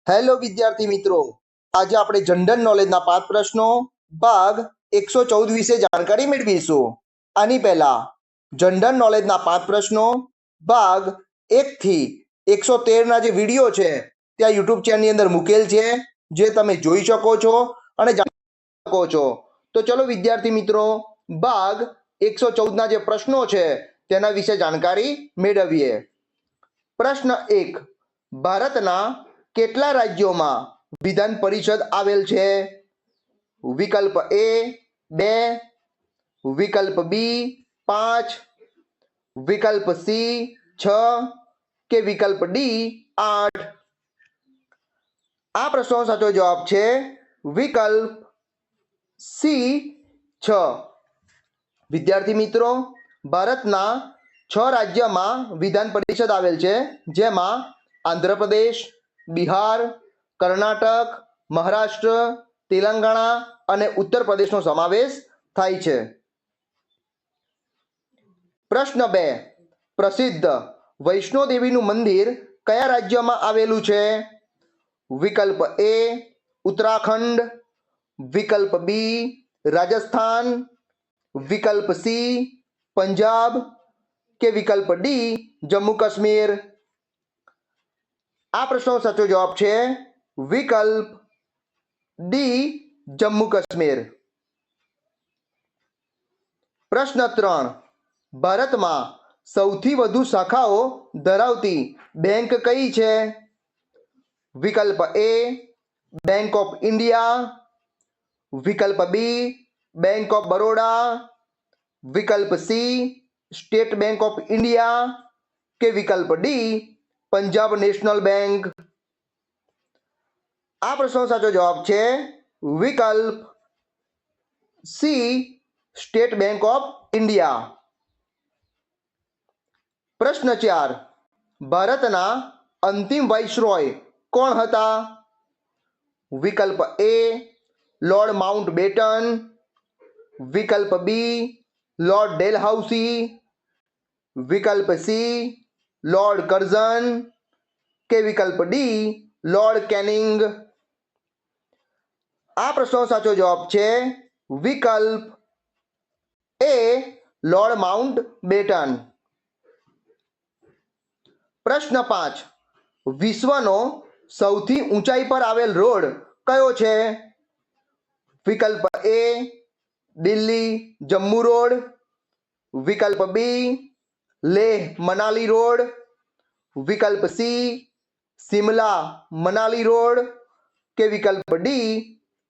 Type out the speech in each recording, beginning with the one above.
Hello વિદ્યાર્થી મિત્રો, આજે આપણે જનરલ નોલેજના 5 પ્રશ્નો ભાગ 114 વિશે જાણકારી મેળવીશું. આની પહેલા જનરલ નોલેજના 5 પ્રશ્નો ભાગ 1 થી 113 ના જે વિડીયો છે ત્યાં યુટ્યુબ ચેનલની અંદર મૂકેલ છે, જે તમે જોઈ શકો છો અને જાણી શકો છો. તો ચલો વિદ્યાર્થી મિત્રો, ભાગ 114 ના જે પ્રશ્નો છે તેના વિશે જાણકારી મેળવીએ. પ્રશ્ન 1. ભારતના કેટલા રાજ્યોમાં વિધાન પરિષદ આવેલ છે? વિકલ્પ એ 2, વિકલ્પ બી 5, વિકલ્પ સી 6 કે વિકલ્પ ડી 8. આ પ્રશ્નનો સાચો જવાબ છે વિકલ્પ સી 6. વિદ્યાર્થી મિત્રો, ભારતના 6 રાજ્યમાં વિધાન પરિષદ આવેલ છે, જેમાં આંધ્રપ્રદેશ, બિહાર, કર્ણાટક, મહારાષ્ટ્ર, તેલંગાણા અને ઉત્તર પ્રદેશનો સમાવેશ થાય છે. પ્રશ્ન 2. પ્રસિદ્ધ વૈષ્ણોદેવીનું મંદિર કયા રાજ્યમાં આવેલું છે? વિકલ્પ એ ઉત્તરાખંડ, વિકલ્પ બી રાજસ્થાન, વિકલ્પ સી પંજાબ કે વિકલ્પ ડી જમ્મુ કાશ્મીર. આ પ્રશ્નનો સાચો જવાબ છે વિકલ્પ ડી જમ્મુ કાશ્મીર. પ્રશ્ન 3. ભારતમાં સૌથી વધુ શાખાઓ ધરાવતી બેંક કઈ છે? વિકલ્પ એ બેંક ઓફ ઇન્ડિયા, વિકલ્પ બી બેંક ઓફ બરોડા, વિકલ્પ C state bank of India કે વિકલ્પ ડી પંજાબ નેશનલ બેંક. આ પ્રશ્નનો સાચો જવાબ છે વિકલ્પ C state bank of India. પ્રશ્ન 4. ભારતના અંતિમ વાઇસરોય કોણ હતા? વિકલ્પ એ લોર્ડ માઉન્ટ બેટન, વિકલ્પ બી લોર્ડ ડેલહાઉસી, વિકલ્પ સી લોર્ડ કર્ઝન કે વિકલ્પ ડી લોર્ડ કેનિંગ. આ પ્રશ્નનો સાચો જવાબ છે વિકલ્પ એ લોર્ડ માઉન્ટ બેટન. પ્રશ્ન 5. વિશ્વનો સૌથી ઊંચાઈ પર આવેલ રોડ કયો છે? વિકલ્પ એ દિલ્હી જમ્મુ રોડ, વિકલ્પ બી લેહ મનાલી રોડ, વિકલ્પ સી સિમલા મનાલી રોડ કે વિકલ્પ ડી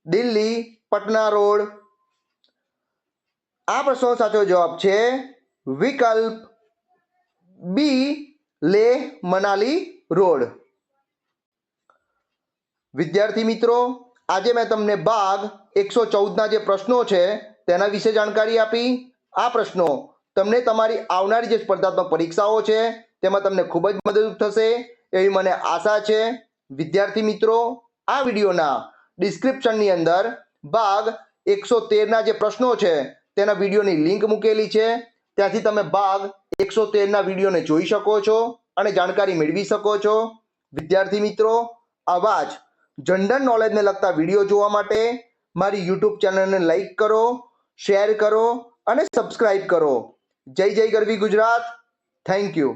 દિલ્હી પટના રોડ. આ પ્રશ્નનો સાચો જવાબ છે વિકલ્પ બી લેહ મનાલી રોડ. વિદ્યાર્થી મિત્રો, આજે મેં તમને ભાગ 114 ના જે પ્રશ્નો છે તેના વિશે જાણકારી આપી. આ પ્રશ્નો તમને તમારી આવનારી જે સ્પર્ધાત્મક પરીક્ષાઓ છે તેમાં તમને ખૂબ જ મદદરૂપ થશે એવી મને આશા છે. વિદ્યાર્થી મિત્રો, આ વિડીયોના ડિસ્ક્રિપ્શનની અંદર ભાગ 113 ના જે પ્રશ્નો છે તેના વિડીયોની લિંક મૂકેલી છે, ત્યાંથી તમે ભાગ 113 ના વિડીયોને જોઈ શકો છો અને જાણકારી મેળવી શકો છો. વિદ્યાર્થી મિત્રો, આવા જ જનરલ નોલેજને લગતા વિડીયો જોવા માટે મારી યુટ્યુબ ચેનલને લાઈક કરો, શેર કરો અને સબસ્ક્રાઇબ કરો. જય જય ગરવી ગુજરાત. Thank you.